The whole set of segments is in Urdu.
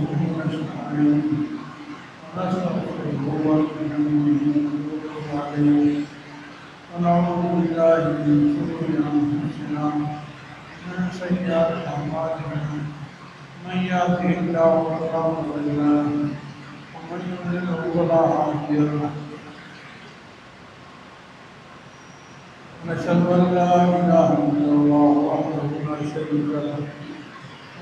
نستعين ونستغفره ونتوب عليه ونعوذ بالله من شرور أنفسنا ومن سيئات أعمالنا من يهده الله فلا مضل له ومن يضلل فلا هادي له ونشهد أن لا إله إلا الله وحده لا شريك له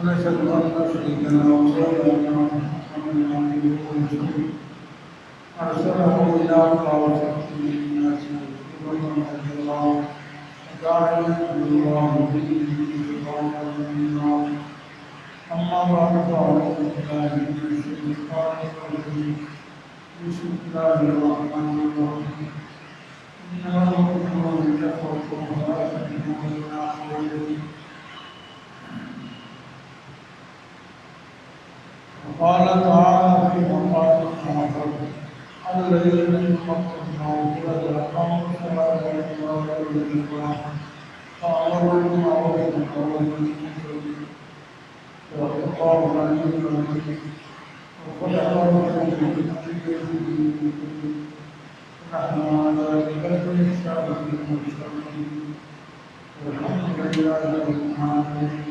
ونشهد أن سيدنا ومولانا محمدا عبده ورسوله أرسله إلى كافة الناس بشيرا ونذيرا وداعيا إلى الله بإذنه سراجا منيرا أما بعد فأعوذ بالله من الشيطان الرجيم بسم الله الرحمن الرحيم إنما المؤمنون إخوة فآمنوا بالله وقال تعالى في مقام آخر الذين يقطعون ويقامون الصلاة ويؤمنون بالله فأمروا بالمعروف ونهوا عن المنكر والله عليم وخلق رسوله نحن على ذلك الشاهدين والشاهدين والحمد لله رب العالمين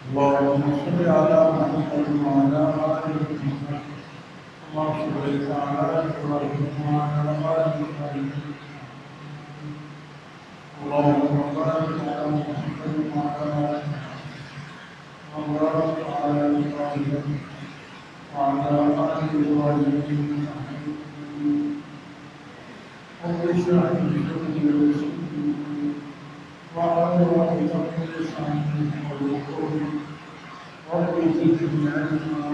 اللهم صل على محمد وعلى آل محمد كما صليت على إبراهيم وعلى آل إبراهيم اللهم بارك على محمد وعلى آل محمد وبارك على إبراهيم وعلى آل إبراهيم رب اشرح لي صدري ويسر لي أمري واحلل عقدة من لساني يفقهوا قولي رب زدني علما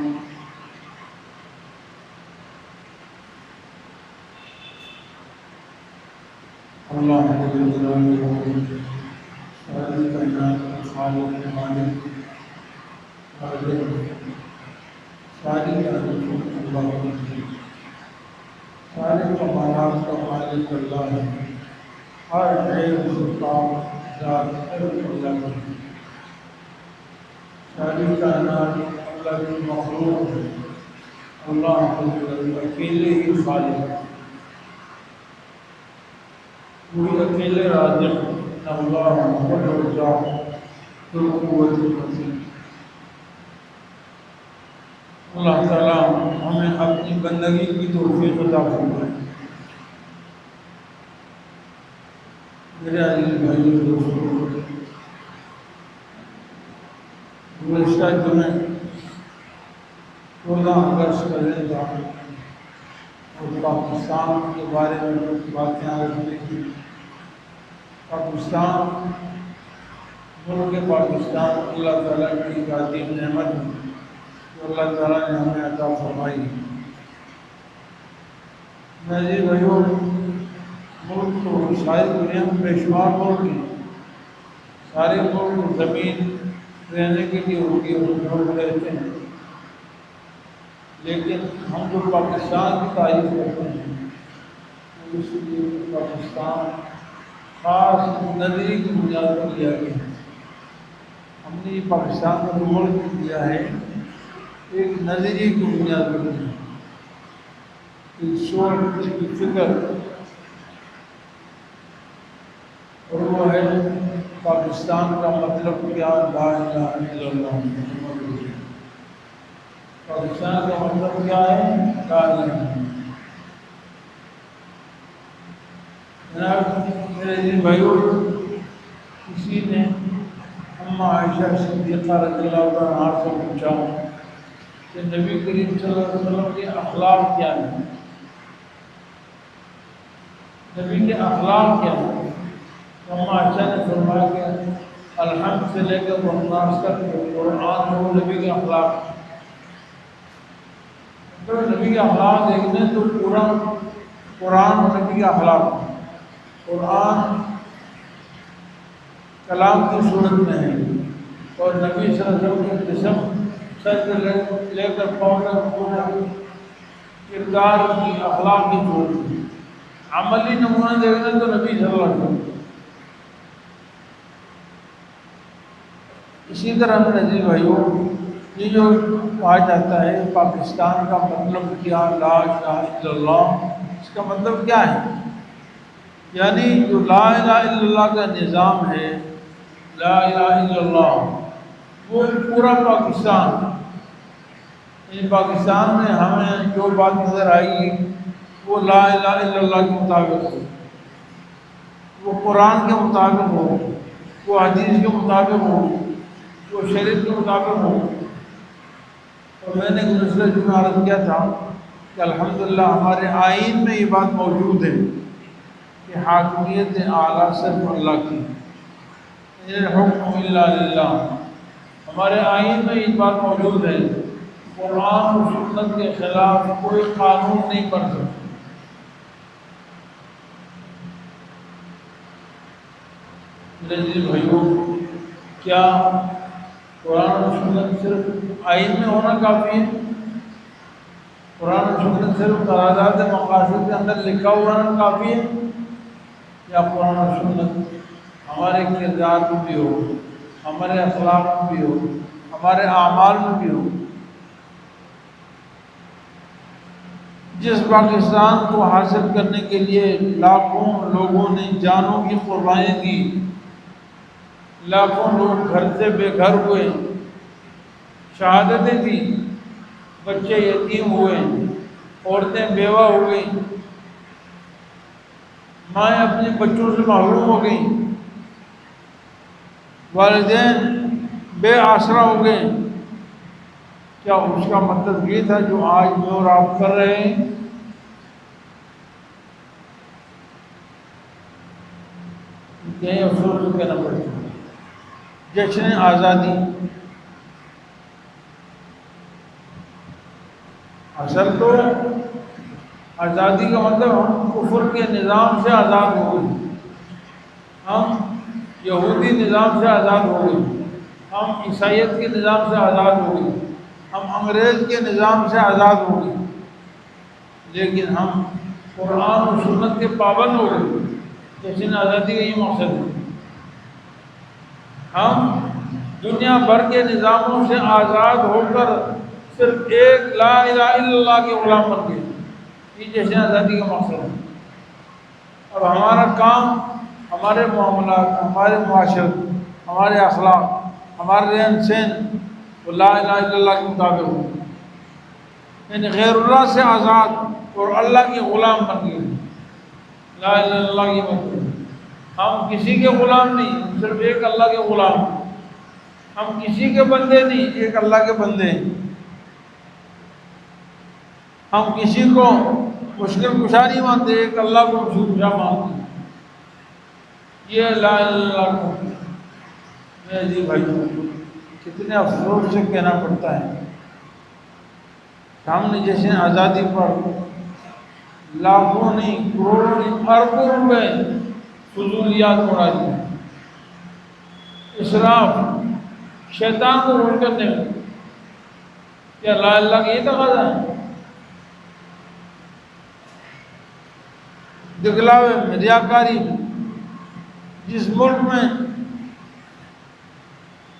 اللہ جل جلالہ ساری کائنات کا خالق مالک ساری تعریفوں اللہ کی سارے کمالات کا خالق اللہ ہے ہر خیر سلطان ذات صرف اللہ کی ساری کائنات اللہ کی مخلوق ہے اللہ اکیلے ہی خالق ہے کوئی اکیلے رازق اللہ محمد رضا ذو القوت المتین اللہ تعالیٰ ہمیں اپنی بندگی کی توفیق عطا فرمائے میرے عزیز بھائیو دوستو گزشتہ جمعے 14 اگست کا دن تھا اور پاکستان کے بارے میں کچھ باتیں رکھنے کی پاکستان ملک پاکستان اللہ تعالیٰ کی ایک عظیم نعمت ہے جو اللہ تعالیٰ نے ہمیں عطا فرمائی میرے بھائیو ملک تو ساری دنیا میں بے شمار ملک ہیں سارے ملک زمین رہنے کے لیے ہوتی ہے لوگ رہتے ہیں لیکن ہم جو پاکستان کی تعریف کرتے ہیں اس لیے پاکستان خاص نظری کی بنیاد پر لیا گیا ہے ہم نے یہ پاکستان کا جو ملک دیا ہے ایک نظریے کی بنیاد پر دیا ہے ایک سوچ کی فکر اور وہ ہے پاکستان کا مطلب کیا لا الہ الا اللہ پاکستان کا مطلب کیا ہے لا الہ الا اللہ جناب میرے عزیز بھائیو کسی نے اما عائشہ صدیقہ رضی اللہ عنہا سے پوچھا کہ نبی کریم صلی اللہ علیہ وسلم کے اخلاق کیا ہیں نبی کے اخلاق کیا ہیں اما عائشہ نے فرمایا کہ الحمد سے لے کر والناس تک قرآن وہ نبی کے اخلاق تو نبی کے اخلاق دیکھنے تو پورا قرآن نبی کے اخلاق قرآن کلام کی صورت میں ہے اور نبی صلی اللہ علیہ وسلم کے جسم سر سے لے کر پاؤں تک پورا کردار کی اخلاق کی صورت میں عملی نمونہ دیکھنا تو نبی صلی اللہ علیہ وسلم اسی طرح میرے عزیز بھائیوں، یہ جو کہا جاتا ہے پاکستان کا مطلب کیا، لا الہ الا اللہ، اس کا مطلب کیا ہے؟ یعنی جو لا الہ الا اللہ کا نظام ہے، لا الہ الا اللہ، وہ پورا پاکستان، یعنی پاکستان میں ہمیں جو بات نظر آئی وہ لا الہ الا اللہ کے مطابق ہو، وہ قرآن کے مطابق ہو، وہ حدیث کے مطابق ہو، وہ شریعت کے مطابق ہو۔ اور میں نے گزشتہ جمعہ عرض کیا تھا کہ الحمدللہ ہمارے آئین میں یہ بات موجود ہے کہ حاکمیت اعلیٰ صرف اللہ کی، ان الحکم الا للہ، ہمارے آئین میں یہ بات موجود ہے، قرآن و سنت کے خلاف کوئی قانون نہیں بن سکتا۔ میرے عزیز بھائیوں، کیا قرآن و سنت صرف آئین میں ہونا کافی ہے؟ قرآن و سنت صرف قرارداد مقاصد کے اندر لکھا ہوا ہونا کافی ہے؟ یا قرآن و سنت ہمارے کردار میں بھی ہو، ہمارے اخلاق میں بھی ہو، ہمارے اعمال میں بھی ہو؟ جس پاکستان کو حاصل کرنے کے لیے لاکھوں لوگوں نے جانوں کی قربانیاں دی، لاکھوں لوگ گھر سے بے گھر ہوئے، شہادتیں دی، بچے یتیم ہوئے، عورتیں بیوہ ہو گئیں، مائیں اپنے بچوں سے محروم ہو گئیں، والدین بے آسرا ہو گئے، کیا اس کا مطلب یہ تھا جو آج میں اور آپ کر رہے ہیں؟ کہیں افسوس کہنا پڑتا ہے۔ جشن آزادی، اصل تو آزادی کا مطلب ہم کفر کے نظام سے آزاد ہو گئے، ہم یہودی نظام سے آزاد ہو گئے، ہم عیسائیت کے نظام سے آزاد ہو گئے، ہم انگریز کے نظام سے آزاد ہو گئے، لیکن ہم قرآن و سنت کے پابند ہو گئے۔ جشن آزادی کا یہ مقصد ہے، ہم دنیا بھر کے نظاموں سے آزاد ہو کر صرف ایک لا الہ الا اللہ کے غلام بن گئے۔ یہ جشن آزادی کا مقصد ہے۔ اب ہمارا کام، ہمارے معاملات، ہمارے معاشرت، ہمارے اخلاق، ہمارے رہن سہن وہ لا الہ الا اللہ کے مطابق ہو، یعنی غیر اللہ سے آزاد اور اللہ کے غلام بن گئے۔ لا الہ الا اللہ کی مطلب ہم کسی کے غلام نہیں، ہم صرف ایک اللہ کے غلام ہیں۔ ہم کسی کے بندے نہیں، ایک اللہ کے بندے ہیں۔ ہم کسی کو مشکل کشا نہیں مانتے، ایک اللہ کو مشکل کشا مانتے ہیں۔ یہ لا الہ الا اللہ کو میرے جی بھائی کتنے افسوس سے کہنا پڑتا ہے، ہم نے جیسے آزادی پر لاکھوں نہیں، کروڑوں نہیں، اربوں روپے فضولیات اڑا دیے، اسراف، شیطان کو روک کرنے میں۔ کیا لا اللہ کا یہ تقاضا ہے؟ دکھلاوے میں، ریاکاری میں، جس ملک میں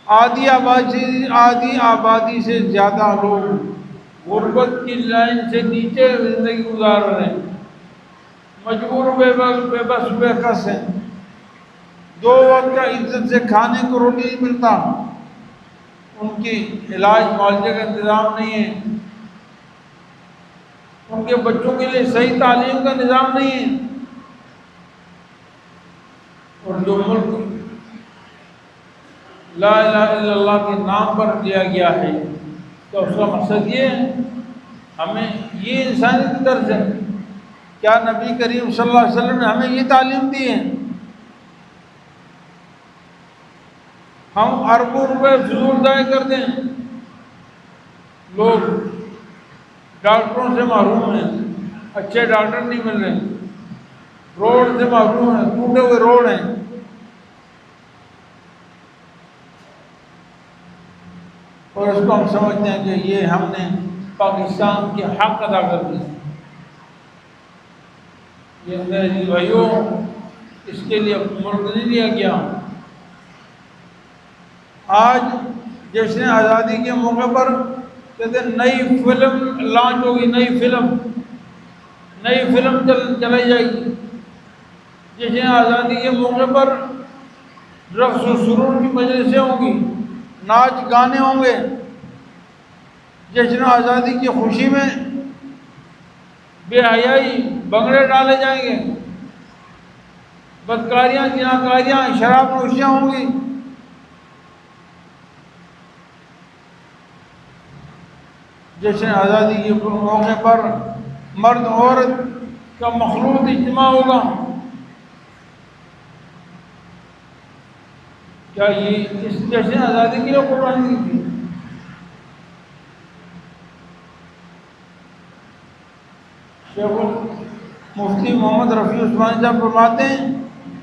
آدھی آبادی سے زیادہ لوگ غربت کی لائن سے نیچے زندگی گزار رہے ہیں، مجبور بے بس بے کس ہیں، دو وقت کا عزت سے کھانے کو روٹی نہیں ملتا، ان کی علاج معالجے کا انتظام نہیں ہے، ان کے بچوں کے لیے صحیح تعلیم کا نظام نہیں ہے۔ اور جو ملک لا الہ الا اللہ کے نام پر دیا گیا ہے تو اس کا مقصد یہ ہے، ہمیں یہ انسانیت کی طرف ہے۔ کیا نبی کریم صلی اللہ علیہ وسلم نے ہمیں یہ تعلیم دی ہے؟ ہم اربوں روپے فضول ضائع کر دیں، لوگ ڈاکٹروں سے محروم ہیں، اچھے ڈاکٹر نہیں مل رہے، روڈ سے محروم ہیں، ٹوٹے ہوئے روڈ ہیں، اور اس کو ہم سمجھتے ہیں کہ یہ ہم نے پاکستان کے حق ادا کر دیے۔ یہ میرے جی بھائیوں، اس کے لیے ملک نہیں دیا گیا، آج جشن آزادی کے موقع پر کہتے ہیں نئی فلم لانچ ہوگی، نئی فلم چلائی جائے گی۔ جشن آزادی کے موقع پر رقص و سرور کی مجلسیں ہوں گی، ناچ گانے ہوں گے۔ جشن آزادی کی خوشی میں بے حیائی بنگڑے ڈالے جائیں گے، بدکاریاں جناکاریاں شراب نوشیاں ہوں گی۔ جشن آزادی کے موقع پر مرد عورت کا مخلوط اجتماع ہوگا۔ کیا یہ اس جشن آزادی کے لیے قربانی کی تھی؟ شیخ مفتی محمد رفیع عثمانی صاحب فرماتے ہیں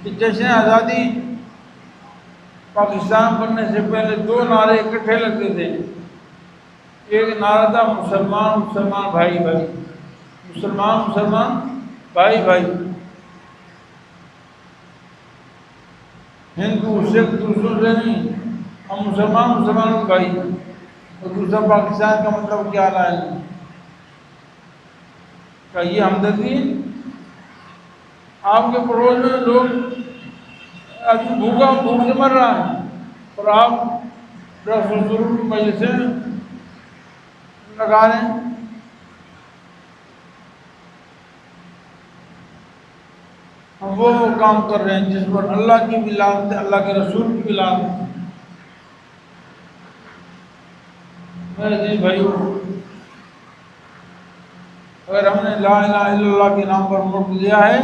کہ جشن آزادی پاکستان بننے سے پہلے 2 نعرے اکٹھے لگتے تھے۔ ایک نعرہ تھا مسلمان مسلمان بھائی بھائی، مسلمان مسلمان بھائی بھائی، ہندو سکھ دوسروں سے نہیں، ہم مسلمان مسلمان بھائی۔ اور دوسرا پاکستان کا مطلب کیا ہے؟ کیا یہ ہمدردی؟ آپ کے پڑوس میں لوگ ابھی بھوک سے مر رہا ہے اور آپ رقص و سرور کی مجلسیں لگا رہے ہیں۔ ہم وہ کام کر رہے ہیں جس پر اللہ کی بھی لعنت ہے، اللہ کے رسول کی بھی لعنت ہے۔ میرے دین بھائیو، اگر ہم نے لا الہ الا اللہ کے نام پر ملک لیا ہے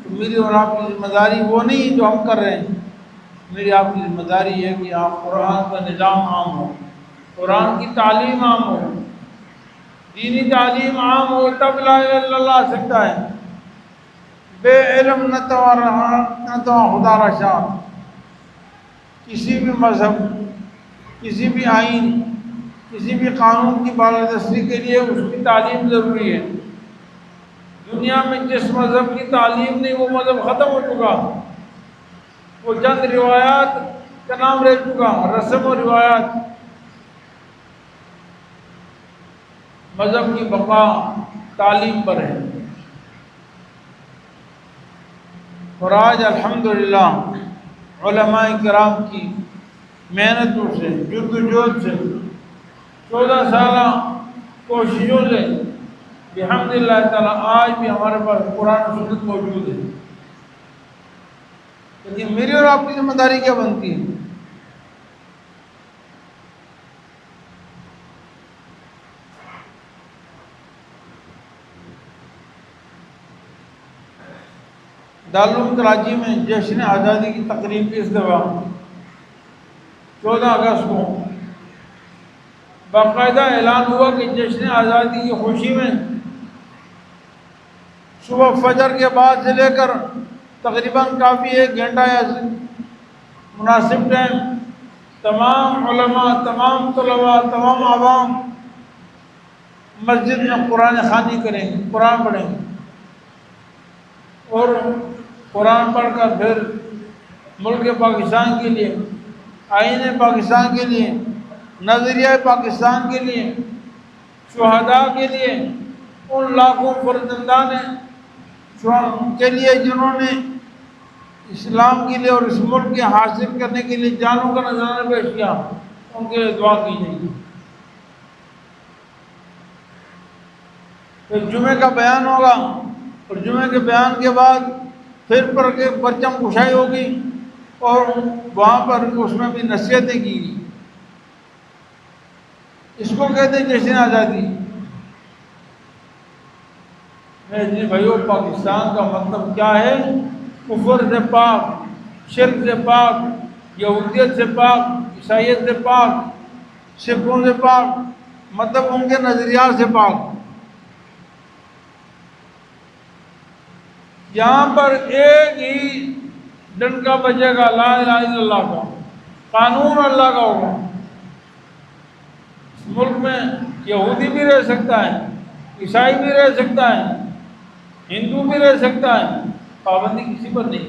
تو میری اور آپ کی ذمہ داری وہ نہیں جو ہم کر رہے ہیں۔ میری آپ کی ذمہ داری ہے کہ آپ قرآن کا نظام عام ہو، قرآن کی تعلیم عام ہو، دینی تعلیم عام ہو، تب لا الہ الا اللہ آ سکتا ہے۔ بے علم نہ تو خدا را شان۔ کسی بھی مذہب، کسی بھی آئین، کسی بھی قانون کی بالادستی کے لیے اس کی تعلیم ضروری ہے۔ دنیا میں جس مذہب کی تعلیم نہیں وہ مذہب ختم ہو چکا، وہ چند روایات کا نام رہ چکا، رسم و روایات۔ مذہب کی بقا تعلیم پر ہے۔ اور آج الحمدللہ علماء کرام کی محنتوں سے، جد و جہد سے، 14 سالہ کوششوں سے بحمد اللہ تعالیٰ آج بھی ہمارے پاس قرآن و سنت موجود ہے۔ لیکن میری اور آپ کی ذمہ داری کیا بنتی ہے؟ دارالعلوم کراچی میں جشن آزادی کی تقریب اس دفعہ 14 اگست کو باقاعدہ اعلان ہوا کہ جشن آزادی کی خوشی میں صبح فجر کے بعد سے لے کر تقریباً کافی 1 گھنٹہ یا مناسب ٹائم تمام علماء، تمام طلباء، تمام عوام مسجد میں قرآن خوانی کریں گے، قرآن پڑھیں گے، اور قرآن پڑھ کر پھر ملک پاکستان کے لیے، آئین پاکستان کے لیے، نظریہ پاکستان کے لیے، شہداء کے لیے، ان لاکھوں فرزندان کے لیے جنہوں نے اسلام کے لیے اور اس ملک کے حاصل کرنے کے لیے جانوں کا نذرانہ پیش کیا، ان کے لیے دعا کی جائے گی۔ پھر جمعے کا بیان ہوگا اور جمعے کے بیان کے بعد پھر پرچم کشائی ہوگی اور وہاں پر اس میں بھی نصیحتیں کی گئی۔ اس کو کہتے ہیں جشن آزادی۔ میرے جی بھائیو، پاکستان کا مطلب کیا ہے؟ کفر سے پاک، شرک سے پاک، یہودیت سے پاک، عیسائیت سے پاک، سکھوں سے پاک، مطلب ان کے نظریات سے پاک۔ یہاں پر ایک ہی ڈنکا بجے گا لا الہ الا اللہ کا، قانون اللہ کا ہوگا۔ اس ملک میں یہودی بھی رہ سکتا ہے، عیسائی بھی رہ سکتا ہے، ہندو بھی رہ سکتا ہے، پابندی کسی پر نہیں۔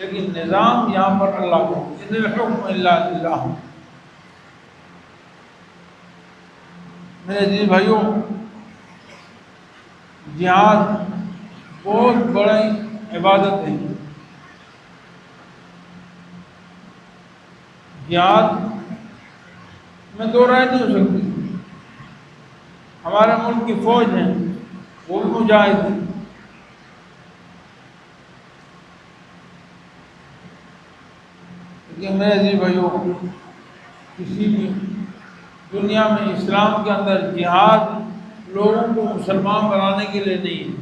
لیکن نظام یہاں پر اللہ کا، ان الحکم الا للہ۔ میرے عزیز بھائیوں، جہاد بہت بڑی عبادت ہے۔ جہاد میں دو رائے نہیں ہو سکتی۔ ہمارے ملک کی فوج ہے، وہ بھی مجاہد ہیں، لیکن میرے عزیز بھائیوں، کسی بھی دنیا میں اسلام کے اندر جہاد لوگوں کو مسلمان بنانے کے لیے نہیں ہے۔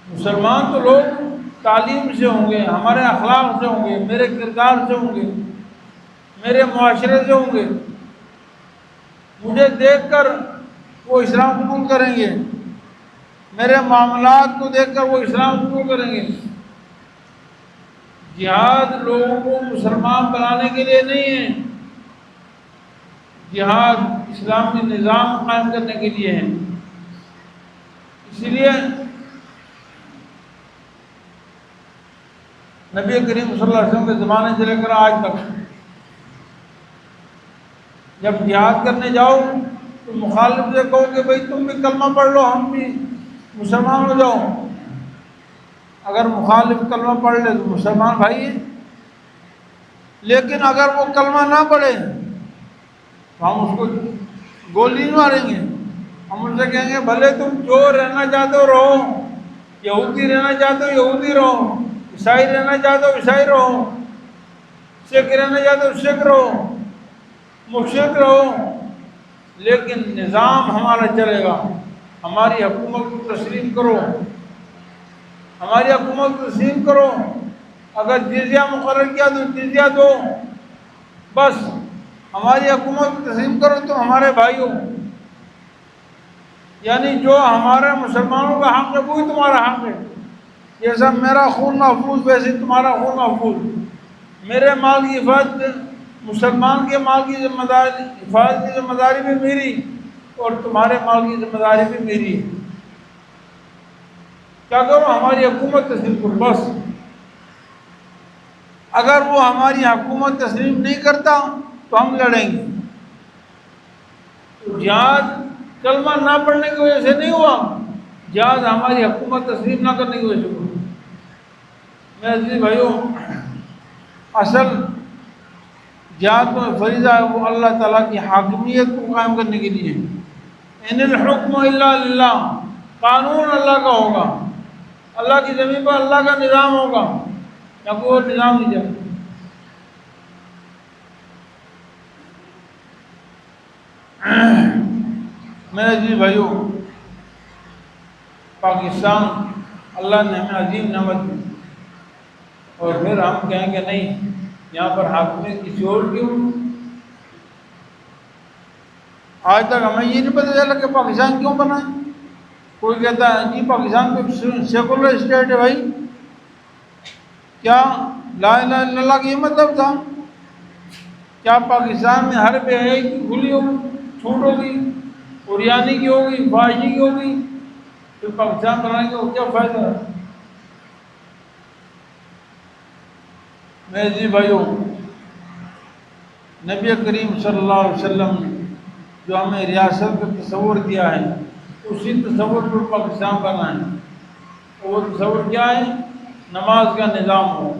مسلمان تو لوگ تعلیم سے ہوں گے، ہمارے اخلاق سے ہوں گے، میرے کردار سے ہوں گے، میرے معاشرے سے ہوں گے، مجھے دیکھ کر وہ اسلام قبول کریں گے، میرے معاملات کو دیکھ کر وہ اسلام قبول کریں گے۔ جہاد لوگوں کو مسلمان بنانے کے لیے نہیں ہے، جہاد اسلامی نظام قائم کرنے کے لیے ہے۔ اسی لیے نبی کریم صلی اللہ علیہ وسلم کے زمانے سے لے کر آج تک جب جہاد کرنے جاؤ تو مخالف سے کہو کہ بھئی تم بھی کلمہ پڑھ لو، ہم بھی مسلمان ہو جاؤ۔ اگر مخالف کلمہ پڑھ لے تو مسلمان بھائی ہے، لیکن اگر وہ کلمہ نہ پڑھے تو ہم اس کو گولی نہیں ماریں گے، ہم ان سے کہیں گے بھلے تم جو رہنا چاہتے ہو رہو، یہودی رہنا چاہتے ہو یہودی رہو، عیسائی رہنا چاہتے ہو عیسائی رہو، سکھ رہنا چاہتے ہو سکھ رہو، مشرک رہو، لیکن نظام ہمارا چلے گا۔ ہماری حکومت کو تسلیم کرو، ہماری حکومت کو تسلیم کرو، اگر جزیہ مقرر کیا تو جزیہ دو، بس ہماری حکومت کو تسلیم کرو تو ہمارے بھائی ہو، یعنی جو ہمارے مسلمانوں کا حق ہے وہی تمہارا حق ہے۔ جیسا میرا خون محفوظ ویسے تمہارا خون محفوظ، میرے مال کی حفاظت، مسلمان کے مال کی ذمہ داری، حفاظت کی ذمہ داری بھی میری اور تمہارے مال کی ذمہ داری بھی میری ہے۔ کیا کرو؟ ہماری حکومت تسلیم کرو بس۔ اگر وہ ہماری حکومت تسلیم نہیں کرتا تو ہم لڑیں گے۔ تو جہاد کلمہ نہ پڑھنے کی وجہ سے نہیں ہوا، جہاد ہماری حکومت تسلیم نہ کرنے کی وجہ سے ہوا۔ میرے عزیز بھائیوں، اصل جہاد میں فریضہ ہے وہ اللہ تعالیٰ کی حاکمیت کو قائم کرنے کے لیے۔ ان الحکم الا للہ، قانون اللہ کا ہوگا، اللہ کی زمین پر اللہ کا نظام ہوگا، یا کوئی اور نظام نہیں جائے۔ میرے عزیز بھائیوں، پاکستان اللہ نے ہمیں عظیم نعمت دی، اور پھر ہم کہیں کہ نہیں یہاں پر حاکمیت کسی اور کی ہو۔ آج تک ہمیں یہ نہیں پتہ چلا کہ پاکستان کیوں بنا ہے۔ کوئی کہتا ہے جی پاکستان تو سیکولر اسٹیٹ ہے۔ بھائی کیا لا الہ الا اللہ کا یہ مطلب تھا؟ کیا پاکستان میں ہر بے حیائی کی کھلی ہوگی، چھوٹ ہوگی، اوریانی کی ہوگی، فحاشی کی ہوگی؟ پھر پاکستان بنانے کا کیا فائدہ ہے؟ میرے جی بھائیوں، نبی کریم صلی اللہ علیہ وسلم نے جو ہمیں ریاست کا تصور دیا ہے، اسی تصور پر پاکستان بنا ہے۔ وہ تصور کیا ہے؟ نماز کا نظام ہو،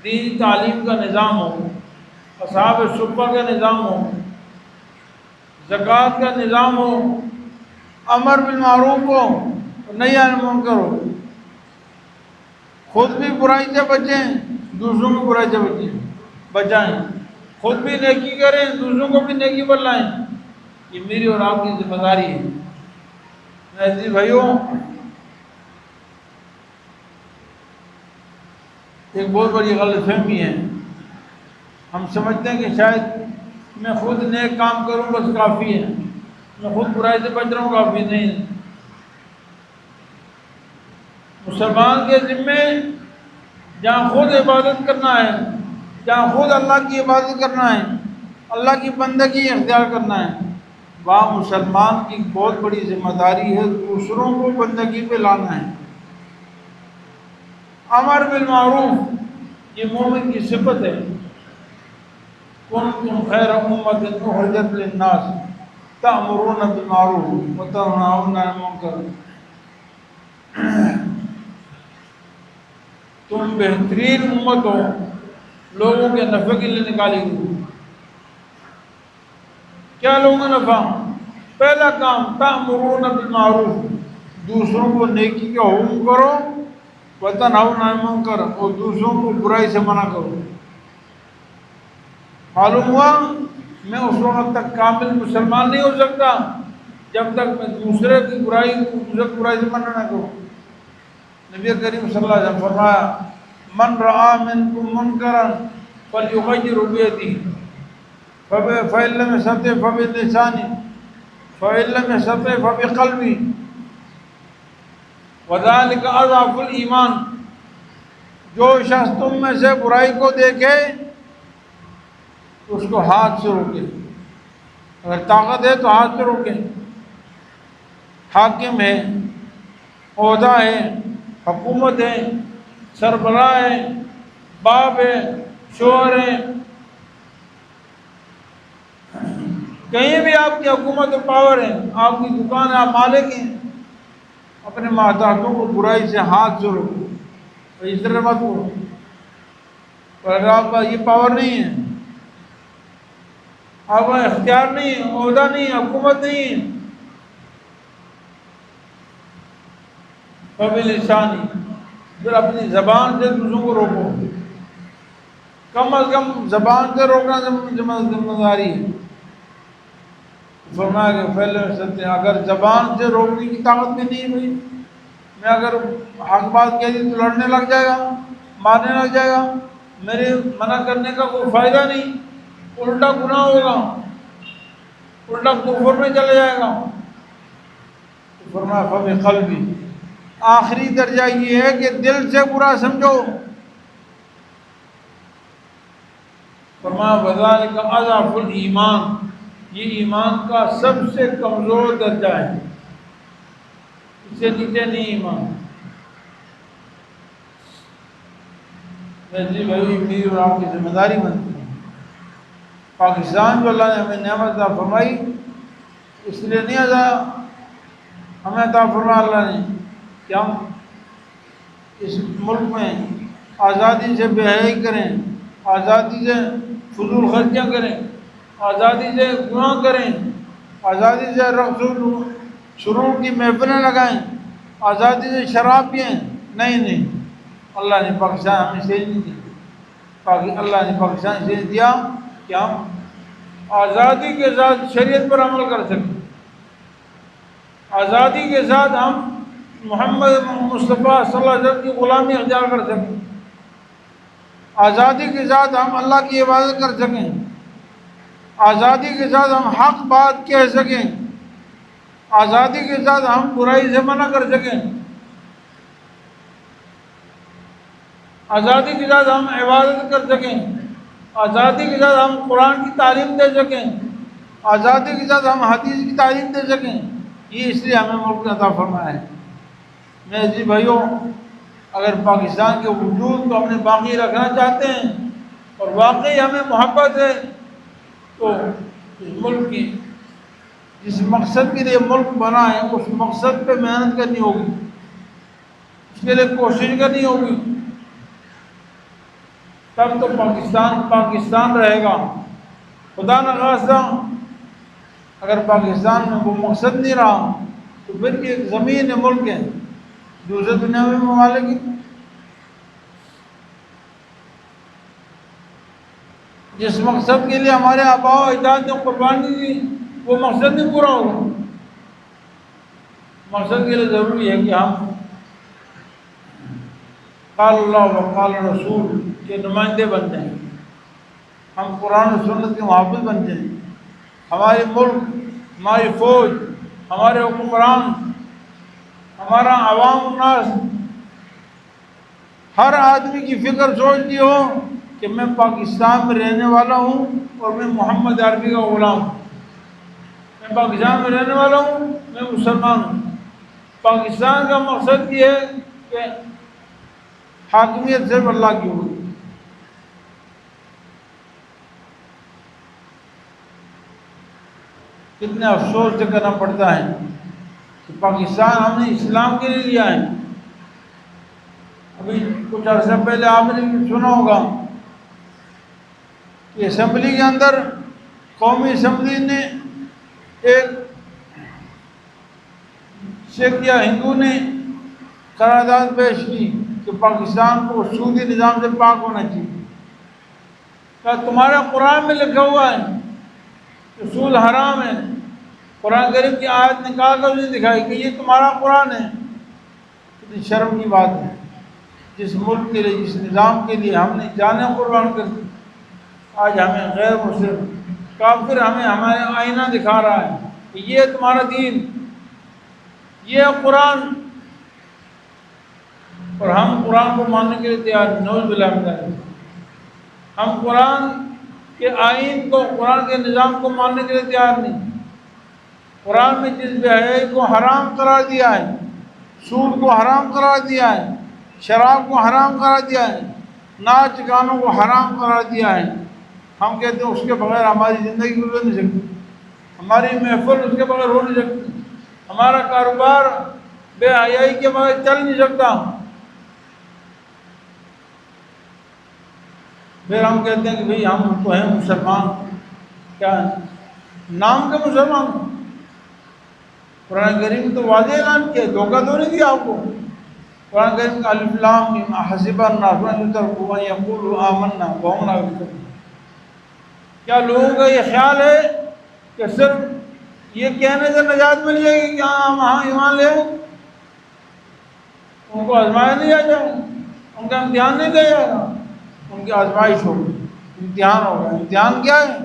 دینی تعلیم کا نظام ہو، اصحاب صفہ کا نظام ہو، زکوٰۃ کا نظام ہو، امر بالمعروف ہو، نہی عن المنکر ہو، خود بھی برائی سے بچیں، دوسروں کو برائی سے بچائیں، خود بھی نیکی کریں، دوسروں کو بھی نیکی پر لائیں۔ یہ میری اور آپ کی ذمہ داری ہے۔ میرے عزیز بھائیوں، ایک بہت بڑی غلط فہمی ہے، ہم سمجھتے ہیں کہ شاید میں خود نیک کام کروں بس کافی ہے، میں خود برائی سے بچ رہا ہوں کافی نہیں۔ مسلمان کے ذمے جہاں خود عبادت کرنا ہے، جہاں خود اللہ کی عبادت کرنا ہے، اللہ کی بندگی اختیار کرنا ہے، وہاں مسلمان کی بہت بڑی ذمہ داری ہے دوسروں کو بندگی پہ لانا ہے۔ امر بالمعروف یہ مومن کی صفت ہے. کنتم خیر امت اخرجت للناس تأمرون بالمعروف وتنهون عن المنکر. تم بہترین امت ہو لوگوں کے نفع کے لیے نکالی گئی. کیا لوگوں کا نفع؟ پہلا کام تأمرون بالمعروف دوسروں کو نیکی کا حکم کرو وتنہون عن المنکر اور دوسروں کو برائی سے منع کرو. معلوم ہوا میں اس وقت تک کامل مسلمان نہیں ہو سکتا جب تک میں دوسرے کی برائی سے منع نہ کروں. نبی کریم صلی اللہ علیہ وسلم فرمایا من رعا منکم منکرا فلیغیرہ بیدہ فإن لم يستطع فبلسانه فإن لم يستطع فبقلبه وذلك اضعف الایمان. جو شخص تم میں سے برائی کو دیکھے اس کو ہاتھ سے روکے، اگر طاقت ہے تو ہاتھ سے روکے. حاکم ہے، عہدہ ہے، حکومت ہے، سربراہ ہے، باپ ہے، شوہر ہے، کہیں بھی آپ کی حکومت و پاور ہے، آپ کی دکان ہے، آپ مالک ہیں، اپنے ماتحتوں کو برائی سے ہاتھ سے روکو، اس طرح مت کرو. پر اگر آپ کا یہ پاور نہیں ہے، آپ کا اختیار نہیں ہے، عہدہ نہیں ہے، حکومت نہیں ہے، فبلسانی پھر اپنی زبان سے دوسروں کو روکو. کم از کم زبان سے روکنا ذمہ داری ہے. فرمایا کہ پہلے سکتے ہیں اگر زبان سے روکنے کی طاقت بھی نہیں ہوئی، میں اگر حق بات کہہ دی تو لڑنے لگ جائے گا، مارنے لگ جائے گا، میرے منع کرنے کا کوئی فائدہ نہیں، الٹا گناہ ہوگا، الٹا کفر میں چلے جائے گا. فرمایا فبقلبی آخری درجہ یہ ہے کہ دل سے برا سمجھو. فرمایا وذالک اضعف الایمان یہ ایمان کا سب سے کمزور درجہ ہے، اس سے نیچے نہیں ایمان. جی بھائی میری اور آپ کی ذمہ داری بنتی ہے. پاکستان جو اللہ نے ہمیں نعمت عطا فرمائی اس لیے نہیں ہمیں عطا فرمایا اللہ نے کہ ہم اس ملک میں آزادی سے بے حیائی کریں، آزادی سے فضول خرچیاں کریں، آزادی سے گناہ کریں، آزادی سے رقص و سرور کی محفلیں لگائیں، آزادی سے شراب پئیں. نہیں، اللہ نے پاکستان ہمیں سے نہیں دیا. اللہ نے پاکستان سے دیا کہ ہم آزادی کے ساتھ شریعت پر عمل کر سکیں، آزادی کے ساتھ ہم محمد مصطفیٰ صلی اللہ علیہ وسلم کی غلامی اختیار کر سکیں، آزادی کے ساتھ ہم اللہ کی عبادت کر سکیں، آزادی کے ساتھ ہم حق بات کہہ سکیں، آزادی کے ساتھ ہم برائی سے منع کر سکیں، آزادی کے ساتھ ہم عبادت کر سکیں، آزادی کے ساتھ ہم قرآن کی تعلیم دے سکیں، آزادی کے ساتھ ہم حدیث کی تعلیم دے سکیں. یہ اس لیے ہمیں ملک عطا فرمایا ہے. میرے جی بھائیوں، اگر پاکستان کے وجود کو ہم نے باقی رکھنا چاہتے ہیں اور واقعی ہمیں محبت ہے تو اس ملک کی جس مقصد کے لیے ملک بنا ہے اس مقصد پہ محنت کرنی ہوگی، اس کے لیے کوشش کرنی ہوگی، تب تو پاکستان رہے گا. خدا نخواستہ اگر پاکستان میں وہ مقصد نہیں رہا تو پھر بھی ایک زمین ملک ہے دوسرے دنیاوی ممالک کی جس مقصد کے لیے ہمارے آباء و اجداد نے قربانی دی وہ مقصد نہیں پورا ہوگا. مقصد کے لیے ضروری ہے کہ ہم قال اللہ و قال رسول کے نمائندے بن جائیں، ہم قرآن و سنت کے محافظ بن جائیں. ہمارے ملک، ہماری فوج، ہمارے حکمران، ہمارا عوام الناس، ہر آدمی کی فکر سوچتی ہو کہ میں پاکستان میں رہنے والا ہوں اور میں محمد عربی کا غلام ہوں. میں پاکستان میں رہنے والا ہوں، میں مسلمان ہوں. پاکستان کا مقصد یہ ہے کہ حاکمیت صرف اللہ کی ہوگی۔ کتنے افسوس سے کرنا پڑتا ہے کہ پاکستان ہم نے اسلام کے لیے لیا ہے۔ ابھی کچھ عرصہ پہلے آپ نے بھی سنا ہوگا کہ اسمبلی کے اندر، قومی اسمبلی نے ایک سکھ یا ہندو نے قرارداد پیش کی کہ پاکستان کو سودی نظام سے پاک ہونا چاہیے۔ کہا تمہارے قرآن میں لکھا ہوا ہے کہ سود حرام ہے، قرآن کریم کی آیت نکال کر اسے دکھائی کہ یہ تمہارا قرآن ہے۔ کتنی شرم کی بات ہے، جس ملک کے لیے، جس نظام کے لیے ہم نے جانیں قربان کر دی، آج ہمیں غیر مسلم کافر ہمیں ہمارے آئینہ دکھا رہا ہے کہ یہ تمہارا دین، یہ قرآن، اور ہم قرآن کو ماننے کے لیے تیار نہیں۔ نعوذ باللہ من ذالک، ہم قرآن کے آئین کو، قرآن کے نظام کو ماننے کے لیے تیار نہیں۔ قرآن میں جس بے حیائی کو حرام قرار دیا ہے، سود کو حرام قرار دیا ہے، شراب کو حرام قرار دیا ہے، ناچ گانوں کو حرام قرار دیا ہے، ہم کہتے ہیں اس کے بغیر ہماری زندگی گزر نہیں سکتی، ہماری محفل اس کے بغیر ہو نہیں سکتی، ہمارا کاروبار بے حیائی کے بغیر چل نہیں سکتا۔ پھر ہم کہتے ہیں کہ بھئی ہم تو ہیں مسلمان، کیا ہے نام کے مسلمان؟ قرآن کریم تو واضح اعلان کیا، دھوکہ تو نہیں دیا آپ کو۔ قرآن کریم کا الف لام میم حسب الناس ان یترکوا ان یقولوا آمنا وهم لا یفتنون۔ کیا لوگوں کا یہ خیال ہے کہ صرف یہ کہنے سے نجات مل جائے گی کہ ہم وہاں ایمان لے آئیں؟ ان کو آزمایا نہیں جائے گا، ان کا امتحان نہیں دیا جائے گا، ان کی آزمائش ہوگی، امتحان ہوگا۔ امتحان کیا ہے؟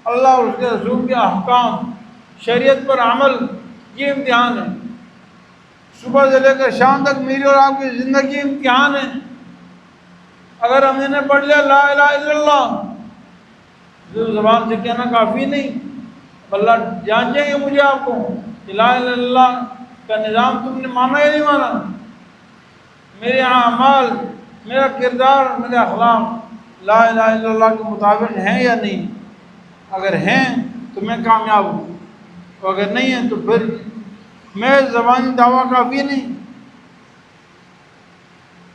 اللہ اور اس کے رسول کے احکام، شریعت پر عمل، یہ امتحان ہے۔ صبح سے لے کر شام تک میری اور آپ کی زندگی امتحان ہے۔ اگر ہم نے پڑھ لیا لا الہ الا اللہ، زبان سے کہنا کافی نہیں، اللہ جانچیں گے مجھے آپ کو کہ لا الہ الا اللہ کا نظام تم نے مانا یا نہیں مانا، میرے اعمال، میرا کردار، میرے اخلاق لا الہ الا اللہ کے مطابق ہیں یا نہیں۔ اگر ہیں تو میں کامیاب ہوں، اور اگر نہیں ہیں تو پھر میں زبانی دعویٰ کافی نہیں۔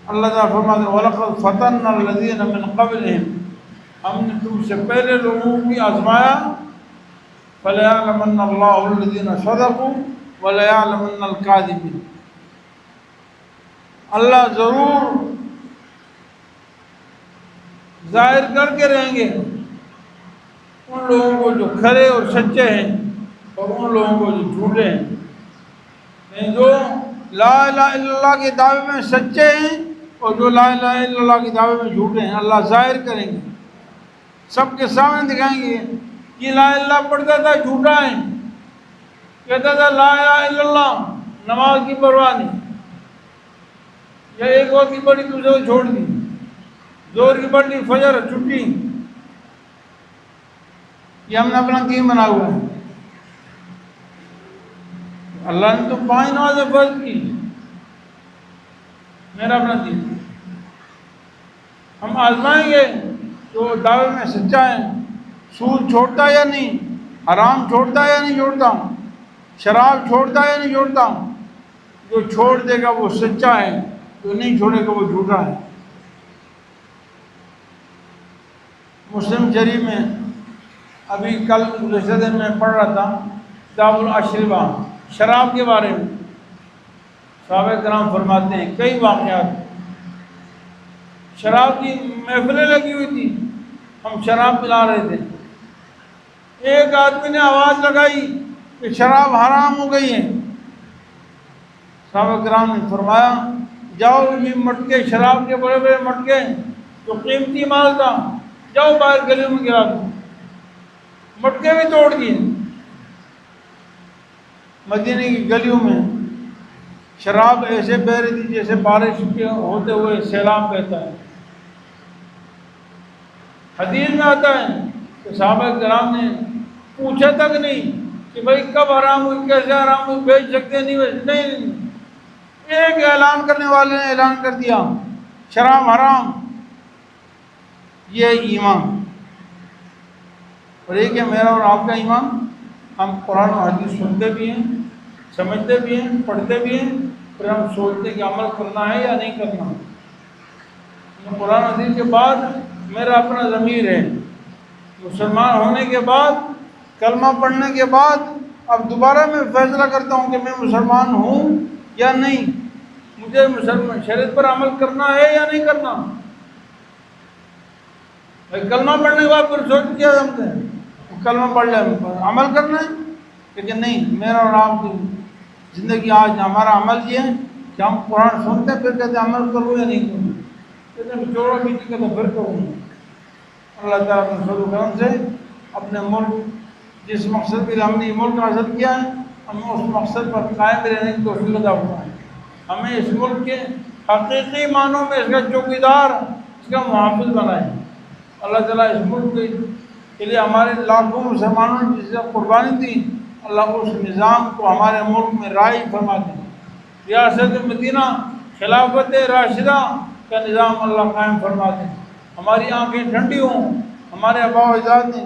اللہ تعالیٰ فرماتے ہیں وَلَقَدْ فَتَنَّا الَّذِينَ مِن قَبْلِهِمْ، ہم نے تم سے پہلے لوگوں کی آزمایا، فَلَيَعْلَمَنَّ اللَّهُ الَّذِينَ صَدَقُوا وَلَيَعْلَمَنَّ الْكَاذِبِينَ۔ اللہ ضرور ظاہر کر کے رہیں گے ان لوگوں کو جو کھرے اور سچے ہیں، اور ان لوگوں کو جو جھوٹے ہیں۔ یعنی جو لا الہ الا اللہ کے دعوے میں سچے ہیں اور جو لا الہ الا اللہ کے دعوے میں جھوٹے ہیں، اللہ ظاہر کریں گے، سب کے سامنے دکھائیں گے کہ لا الہ الا اللہ پڑھتا تھا جھوٹا ہے، کہتا تھا لا الہ الا اللہ، نماز کی پرواہ نہیں، یا ایک وقت کی پڑھی دوسرے کو چھوڑ دی، زور کی پڑھ لی، فجر چھٹی، یہ ہم نے اپنا دین بنا ہوا ہے۔ اللہ نے تو 5 نمازیں فرض کی، میرا اپنا دین۔ ہم آزمائیں گے تو دعوے میں سچا ہے، سود چھوڑتا یا نہیں، حرام چھوڑتا یا نہیں چھوڑتا، شراب چھوڑتا یا نہیں چھوڑتا۔ جو چھوڑ دے گا وہ سچا ہے، جو نہیں چھوڑے گا وہ جھوٹا ہے۔ مسلم شریف میں ابھی کل گزشتہ دن میں پڑھ رہا تھا کتاب الاشربہ، شراب کے بارے میں۔ صحابہ کرام فرماتے ہیں کئی واقعات، شراب کی محفلیں لگی ہوئی تھی، ہم شراب پلا رہے تھے، ایک آدمی نے آواز لگائی کہ شراب حرام ہو گئی ہے۔ صحابہ کرام نے فرمایا جاؤ یہ مٹکے، شراب کے بڑے بڑے مٹکے جو قیمتی مال تھا، جاؤ باہر گلیوں میں گرا دو۔ مٹکے بھی توڑ دیے۔ مدینے کی گلیوں میں شراب ایسے بہہ رہی تھی جیسے بارش کے ہوتے ہوئے سیلاب بہتا ہے۔ حدیث میں آتا ہے کہ صحابہ کرام نے پوچھا تک نہیں کہ بھائی کب حرام ہوئی، کیسے حرام ہوئی، بیچ سکتے نہیں، نہیں۔ ایک اعلان کرنے والے نے اعلان کر دیا شراب حرام، یہ ایمان۔ اور یہ کہ میرا اور آپ کا ایمان، ہم قرآن و حدیث سنتے بھی ہیں، سمجھتے بھی ہیں، پڑھتے بھی ہیں، پھر ہم سوچتے کہ عمل کرنا ہے یا نہیں کرنا۔ قرآن و حدیث کے بعد میرا اپنا ضمیر ہے، مسلمان ہونے کے بعد، کلمہ پڑھنے کے بعد اب دوبارہ میں فیصلہ کرتا ہوں کہ میں مسلمان ہوں یا نہیں، مجھے مسلمان شریعت پر عمل کرنا ہے یا نہیں کرنا۔ کلمہ پڑھنے کے بعد پھر سوچ کیا جانتے ہیں، کلمہ پڑھ لیں عمل کرنا ہے، لیکن نہیں، میرا اور آپ کی زندگی آج ہمارا عمل یہ ہے کہ ہم قرآن سنتے ہیں، پھر کہتے ہیں عمل کروں یا نہیں کروں، کہتے ہیں چھوڑو بھی نہیں تو پھر کروں۔ اللہ تعالیٰ نے فضل و کرم سے اپنے ملک، جس مقصد کے لیے ہم نے ملک حاصل کیا ہے، ہمیں اس مقصد پر قائم رہنے کی توفیق عطا فرمائے۔ ہمیں اس ملک کے حقیقی معنوں میں اس کا چوکیدار، اس کا محافظ بنائے۔ اللہ تعالیٰ اس ملک کے لیے ہمارے لاکھوں مسلمانوں نے جس سے قربانی دی، اللہ اس نظام کو ہمارے ملک میں رائج فرما دے۔ ریاست مدینہ خلافت راشدہ کا نظام اللہ قائم فرما دے، ہماری آنکھیں ٹھنڈی ہوں، ہمارے آباء و اجداد نے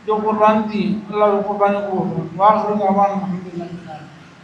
جو قربانی دی، اللہ کو قربانی کو واخر دعوانا